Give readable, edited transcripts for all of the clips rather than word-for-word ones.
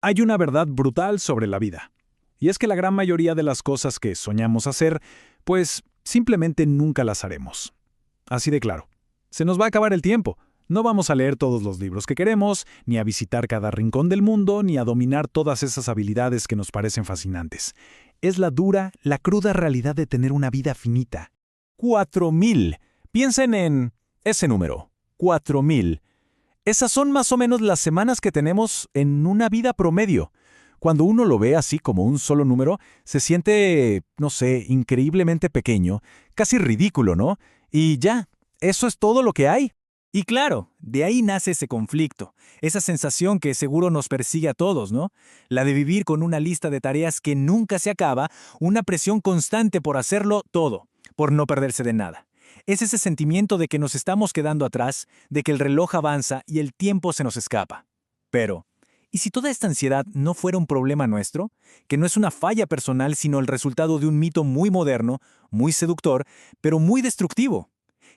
Hay una verdad brutal sobre la vida. Y es que la gran mayoría de las cosas que soñamos hacer, pues simplemente nunca las haremos. Así de claro. Se nos va a acabar el tiempo. No vamos a leer todos los libros que queremos, ni a visitar cada rincón del mundo, ni a dominar todas esas habilidades que nos parecen fascinantes. Es la dura, la cruda realidad de tener una vida finita. 4000. Piensen en ese número. 4000. Esas son más o menos las semanas que tenemos en una vida promedio. Cuando uno lo ve así como un solo número, se siente, no sé, increíblemente pequeño, casi ridículo, ¿no? Y ya, eso es todo lo que hay. Y claro, de ahí nace ese conflicto, esa sensación que seguro nos persigue a todos, ¿no? La de vivir con una lista de tareas que nunca se acaba, una presión constante por hacerlo todo, por no perderse de nada. Es ese sentimiento de que nos estamos quedando atrás, de que el reloj avanza y el tiempo se nos escapa. Pero, ¿y si toda esta ansiedad no fuera un problema nuestro? Que no es una falla personal, sino el resultado de un mito muy moderno, muy seductor, pero muy destructivo.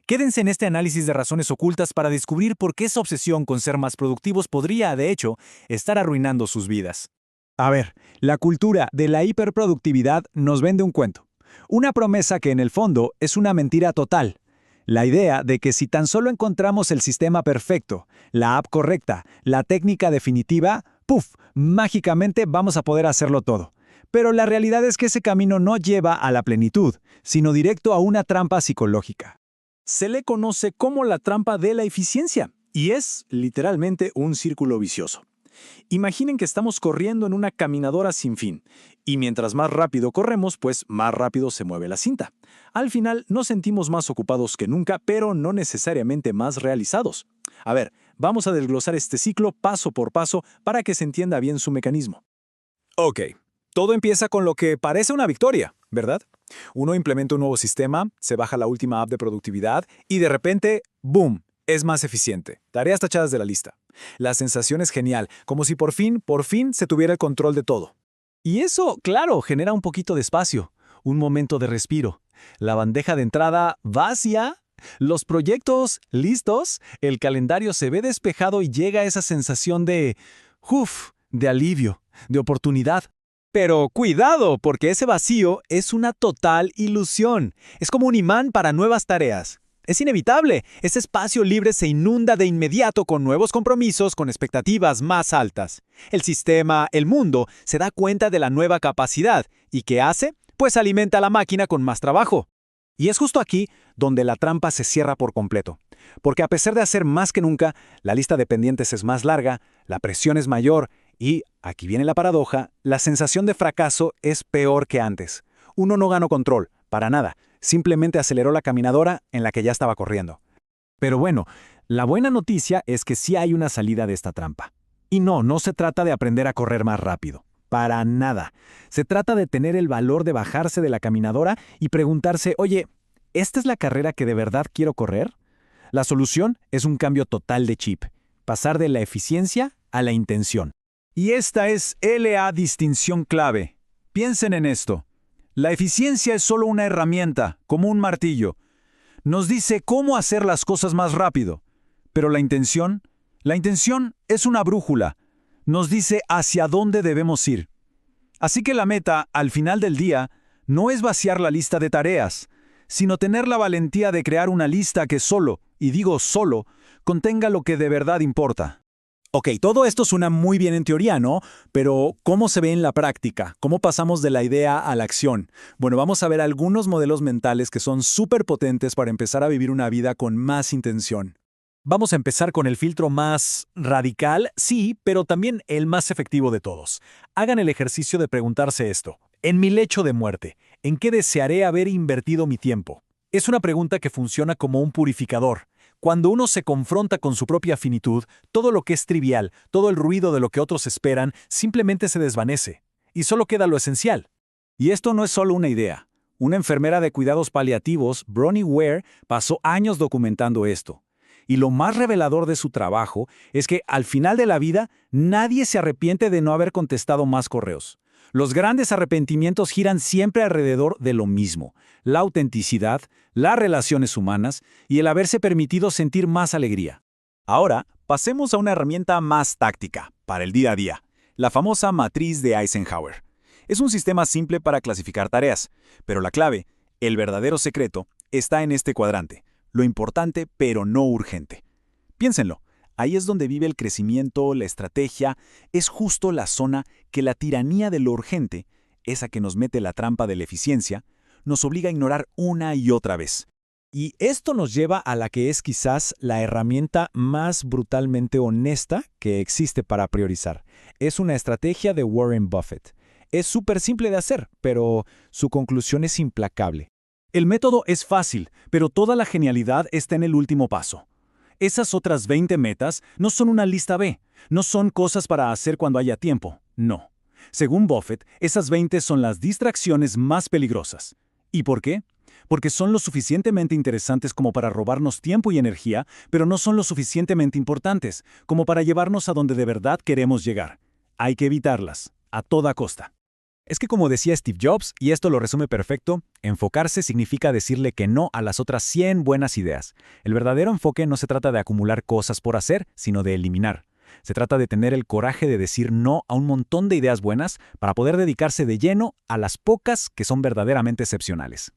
Quédense en este análisis de razones ocultas para descubrir por qué esa obsesión con ser más productivos podría, de hecho, estar arruinando sus vidas. A ver, la cultura de la hiperproductividad nos vende un cuento. Una promesa que en el fondo es una mentira total. La idea de que si tan solo encontramos el sistema perfecto, la app correcta, la técnica definitiva, ¡puf!, mágicamente vamos a poder hacerlo todo. Pero la realidad es que ese camino no lleva a la plenitud, sino directo a una trampa psicológica. Se le conoce como la trampa de la eficiencia, y es, literalmente, un círculo vicioso. Imaginen que estamos corriendo en una caminadora sin fin, y mientras más rápido corremos, pues más rápido se mueve la cinta. Al final nos sentimos más ocupados que nunca, pero no necesariamente más realizados. A ver, vamos a desglosar este ciclo paso por paso para que se entienda bien su mecanismo. Ok, todo empieza con lo que parece una victoria, ¿verdad? Uno implementa un nuevo sistema, se baja la última app de productividad y de repente, ¡boom!, es más eficiente. Tareas tachadas de la lista. La sensación es genial, como si por fin se tuviera el control de todo. Y eso, claro, genera un poquito de espacio, un momento de respiro. La bandeja de entrada vacía, los proyectos listos, el calendario se ve despejado y llega esa sensación de alivio, de oportunidad. Pero cuidado, porque ese vacío es una total ilusión. Es como un imán para nuevas tareas. Es inevitable. Ese espacio libre se inunda de inmediato con nuevos compromisos, con expectativas más altas. El sistema, el mundo, se da cuenta de la nueva capacidad. ¿Y qué hace? Pues alimenta a la máquina con más trabajo. Y es justo aquí donde la trampa se cierra por completo. Porque a pesar de hacer más que nunca, la lista de pendientes es más larga, la presión es mayor y, aquí viene la paradoja, la sensación de fracaso es peor que antes. Uno no ganó control, para nada. Simplemente aceleró la caminadora en la que ya estaba corriendo. Pero bueno, la buena noticia es que sí hay una salida de esta trampa. Y no se trata de aprender a correr más rápido. Para nada. Se trata de tener el valor de bajarse de la caminadora y preguntarse, oye, ¿esta es la carrera que de verdad quiero correr? La solución es un cambio total de chip. Pasar de la eficiencia a la intención. Y esta es la distinción clave. Piensen en esto. La eficiencia es solo una herramienta, como un martillo. Nos dice cómo hacer las cosas más rápido. Pero la intención es una brújula. Nos dice hacia dónde debemos ir. Así que la meta, al final del día, no es vaciar la lista de tareas, sino tener la valentía de crear una lista que solo, y digo solo, contenga lo que de verdad importa. Ok, todo esto suena muy bien en teoría, ¿no? Pero, ¿cómo se ve en la práctica? ¿Cómo pasamos de la idea a la acción? Bueno, vamos a ver algunos modelos mentales que son súper potentes para empezar a vivir una vida con más intención. Vamos a empezar con el filtro más radical, sí, pero también el más efectivo de todos. Hagan el ejercicio de preguntarse esto. En mi lecho de muerte, ¿en qué desearé haber invertido mi tiempo? Es una pregunta que funciona como un purificador. Cuando uno se confronta con su propia finitud, todo lo que es trivial, todo el ruido de lo que otros esperan, simplemente se desvanece. Y solo queda lo esencial. Y esto no es solo una idea. Una enfermera de cuidados paliativos, Bronnie Ware, pasó años documentando esto. Y lo más revelador de su trabajo es que, al final de la vida, nadie se arrepiente de no haber contestado más correos. Los grandes arrepentimientos giran siempre alrededor de lo mismo: la autenticidad, las relaciones humanas y el haberse permitido sentir más alegría. Ahora, pasemos a una herramienta más táctica, para el día a día: la famosa matriz de Eisenhower. Es un sistema simple para clasificar tareas, pero la clave, el verdadero secreto, está en este cuadrante, lo importante pero no urgente. Piénsenlo, ahí es donde vive el crecimiento, la estrategia, es justo la zona que la tiranía de lo urgente, esa que nos mete la trampa de la eficiencia, nos obliga a ignorar una y otra vez. Y esto nos lleva a la que es quizás la herramienta más brutalmente honesta que existe para priorizar. Es una estrategia de Warren Buffett. Es súper simple de hacer, pero su conclusión es implacable. El método es fácil, pero toda la genialidad está en el último paso. Esas otras 20 metas no son una lista B, no son cosas para hacer cuando haya tiempo, no. Según Buffett, esas 20 son las distracciones más peligrosas. ¿Y por qué? Porque son lo suficientemente interesantes como para robarnos tiempo y energía, pero no son lo suficientemente importantes como para llevarnos a donde de verdad queremos llegar. Hay que evitarlas, a toda costa. Es que como decía Steve Jobs, y esto lo resume perfecto, enfocarse significa decirle que no a las otras 100 buenas ideas. El verdadero enfoque no se trata de acumular cosas por hacer, sino de eliminar. Se trata de tener el coraje de decir no a un montón de ideas buenas para poder dedicarse de lleno a las pocas que son verdaderamente excepcionales.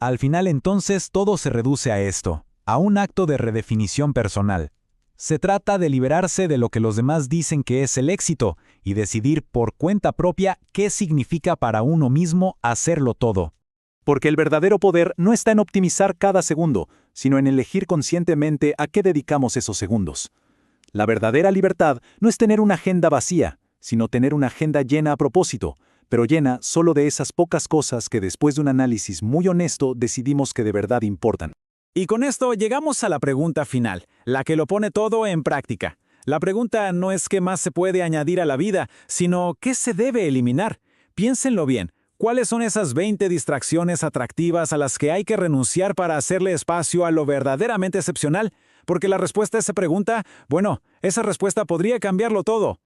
Al final entonces todo se reduce a esto, a un acto de redefinición personal. Se trata de liberarse de lo que los demás dicen que es el éxito y decidir por cuenta propia qué significa para uno mismo hacerlo todo. Porque el verdadero poder no está en optimizar cada segundo, sino en elegir conscientemente a qué dedicamos esos segundos. La verdadera libertad no es tener una agenda vacía, sino tener una agenda llena a propósito, pero llena solo de esas pocas cosas que después de un análisis muy honesto decidimos que de verdad importan. Y con esto llegamos a la pregunta final, la que lo pone todo en práctica. La pregunta no es qué más se puede añadir a la vida, sino qué se debe eliminar. Piénsenlo bien, ¿cuáles son esas 20 distracciones atractivas a las que hay que renunciar para hacerle espacio a lo verdaderamente excepcional? Porque la respuesta a esa pregunta, bueno, esa respuesta podría cambiarlo todo.